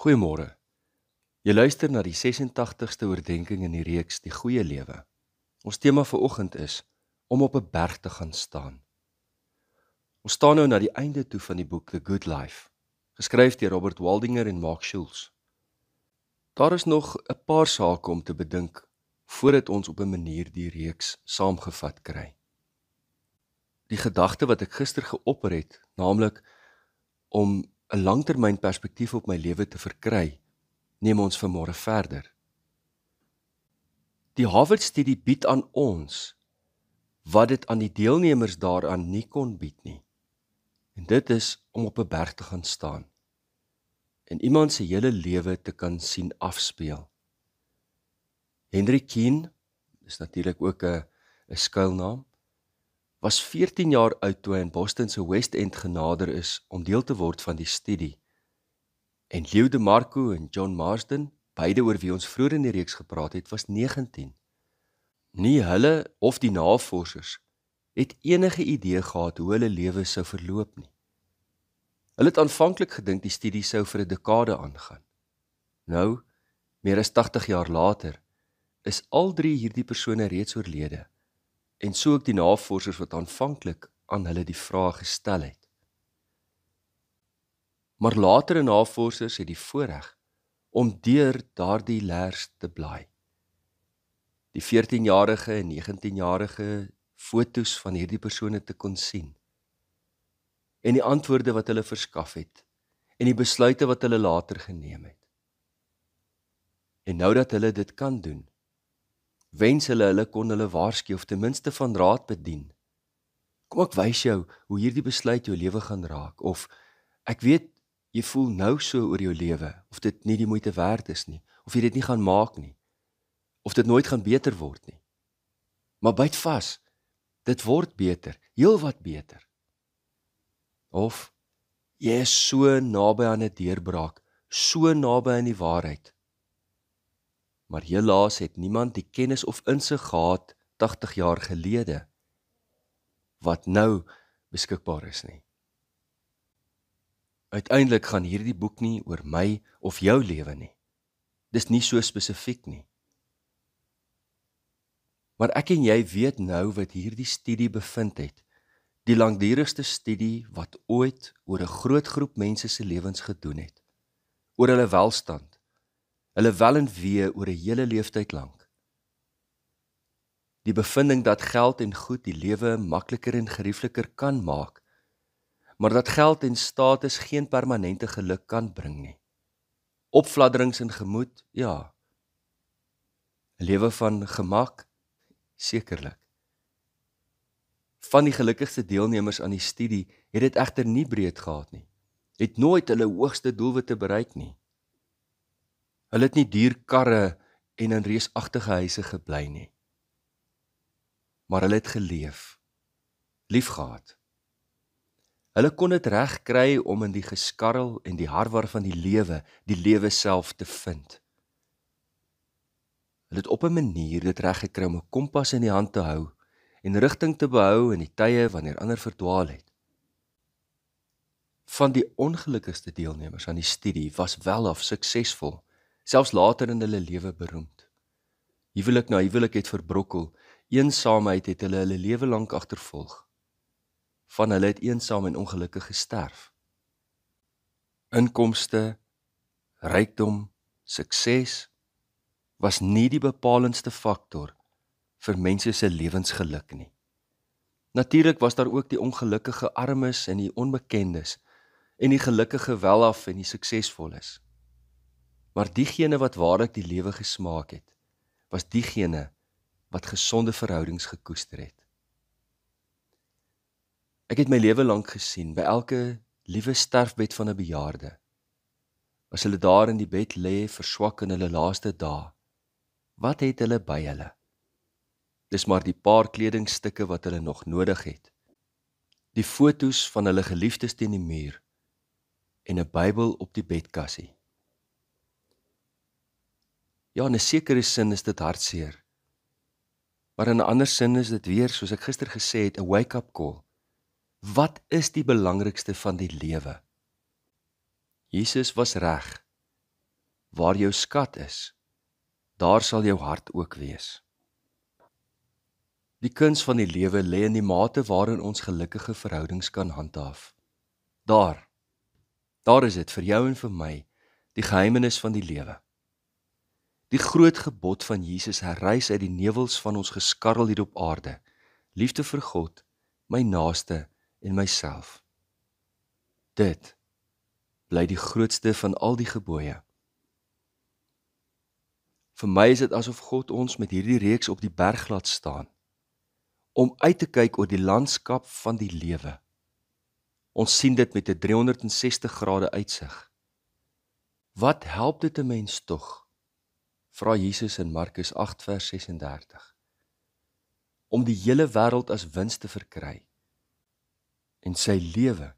Goeiemôre. Jy luister na die 86ste oordeenking in die reeks Die Goeie Lewe. Ons tema vir oggend is om op 'n berg te gaan staan. Ons staan nou na die einde toe van die boek The Good Life, geskryf deur Robert Waldinger en Mark Schulz. Daar is nog 'n paar sake om te bedink voordat ons op 'n manier die reeks saamgevat kry. Die gedagte wat ek gister geopper het, naamlik om 'n langtermynperspektief op my lewe te verkry, neem ons vanmôre verder. Die Harvard-studie bied aan ons wat dit aan die deelnemers daaraan nie kon bied nie. En dit is om op 'n berg te gaan staan en iemand se hele lewe te kan sien afspeel. Henry Keene, dis natuurlik ook 'n skuilnaam, was 14 jaar oud toe hy in Boston se West End genader is om deel te word van die studie. En Leo DeMarco en John Marsden, beide oor wie ons vroeër in die reeks gepraat het, was 19. Nie hulle of die navorsers het enige idee gehad hoe hulle lewe sou verloop nie. Hulle het aanvanklik gedink die studie sou vir 'n dekade aangaan. Nou, meer as 80 jaar later, is al 3 hierdie persone reeds oorlede, en so ook die navorsers wat aanvanklik aan hulle die vraag gestel het. Maar latere navorsers het die voorreg om deur daardie leers te blaai. Die 14-jarige en 19-jarige foto's van hierdie persone te kon sien. En die antwoorde wat hulle verskaf het, en die besluite wat hulle later geneem het. En nou dat hulle dit kan doen, wens hulle kon hulle waarsku of ten minste van raad bedien. Kom ek wys jou hoe hierdie besluit jou lewe gaan raak, of ek weet jy voel nou so oor jou lewe, of dit nie die moeite werd is nie, of jy dit nie gaan maak nie, of dit nooit gaan beter word nie. Maar byt vas, dit word beter, heel wat beter. Of, jy is so naby aan 'n deurbraak, so naby aan die waarheid. Maar helaas het niemand die kennis of insig gehad 80 jaar gelede, wat nou beskikbaar is nie. Uiteindelik gaan hierdie boek nie oor my of jou lewe nie. Dis nie so spesifiek nie. Maar ek en jy weet nou wat hierdie studie bevind het, die langdurigste studie wat ooit oor 'n groot groep mense se lewens gedoen het, oor hulle welstand, hulle wel en wee oor 'n hele leeftyd lank. Die bevinding dat geld en goed die lewe makliker en geriefliker kan maak, maar dat geld en status geen permanente geluk kan bring nie. Opfladderings in gemoed, ja. 'n lewe van gemak, sekerlik. Van die gelukkigste deelnemers aan die studie het dit egter nie breed gehad nie. Het nooit hulle hoogste doelwitte bereik nie. Hulle het nie duur karre en in reusagtige huise gebly nie. Maar hulle het geleef, liefgehad. Hulle kon dit reg kry om in die geskarrel en die harwar van die lewe self te vind. Hulle het op 'n manier dit reg gekry om 'n kompas in die hand te hou en rigting te behou in die tye wanneer ander verdwaal het. Van die ongelukkigste deelnemers aan die studie was welaf suksesvol, selfs later in hulle lewe beroemd. Huwelik na huwelik het verbrokkel, eensaamheid het hulle lewe lank agtervolg. Van hulle het eensaam en ongelukkig gesterf. Inkomste, rykdom, sukses was nie die bepalendste faktor vir mense se lewensgeluk nie. Natuurlik was daar ook die ongelukkige armes en die onbekendes, en die gelukkige welaf en die suksesvolles. Maar diegene wat waarlik die lewe gesmaak het, was diegene wat gesonde verhoudings gekoester het. Ek het my lewe lank gesien by elke liewe sterfbed van 'n bejaarde. As hulle daar in die bed lê, verswak in hulle laaste dae, wat het hulle by hulle? Dis maar die paar kledingstukke wat hulle nog nodig het. Die foto's van hulle geliefdes teen die muur en 'n Bybel op die bedkassie. Ja, in 'n sekere sin is dit hartseer. Maar in 'n ander sin is dit weer, soos ek gister gesê het, 'n wake-up call. Wat is die belangrikste van die lewe? Jesus was reg. waar jou skat is, daar sal jou hart ook wees. Die kuns van die lewe lê in die mate waarin ons gelukkige verhoudings kan handhaaf. Daar is dit vir jou en vir my, die geheimenis van die lewe. Die groot gebod van Jesus herrys uit die nevels van ons geskarrel hier op aarde, liefde vir God, my naaste en myself. Dit bly die grootste van al die gebooie. Vir my is dit asof God ons met hierdie reeks op die berg laat staan, om uit te kyk oor die landskap van die lewe. Ons sien dit met 'n 360 grade uitsig. Wat help dit 'n mens tog? Vra Jesus in Markus 8 vers 36. Om die hele wêreld as wins te verkry en sy lewe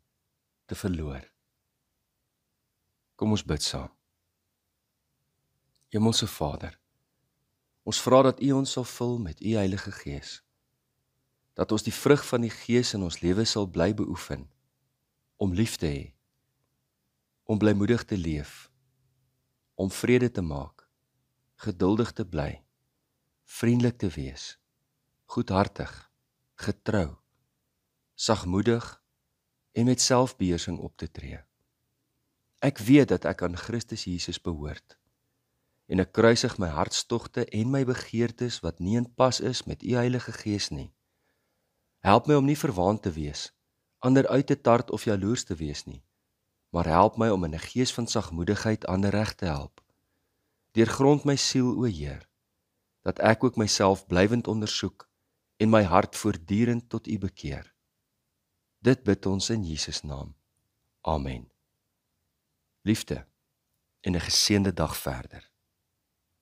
te verloor. Kom ons bid saam. Hemelse Vader, ons vra dat U ons sal vul met U Heilige Gees, dat ons die vrug van die Gees in ons lewe sal bly beoefen, om lief te hê, om blymoedig te leef, om vrede te maak, geduldig te bly, vriendelik te wees, goedhartig, getrou, sagmoedig en met selfbeheersing op te tree. Ek weet dat ek aan Christus Jesus behoort, en ek kruisig my hartstogte en my begeertes wat nie in pas is met U Heilige Gees nie. Help my om nie verwaand te wees, ander uit te tart of jaloers te wees nie, maar help my om in 'n gees van sagmoedigheid ander reg te help. Deurgrond my siel, o Heer, dat ek ook myself blywend ondersoek en my hart voortdurend tot U bekeer. Dit bid ons in Jesus naam. Amen. Liefde en 'n geseënde dag verder.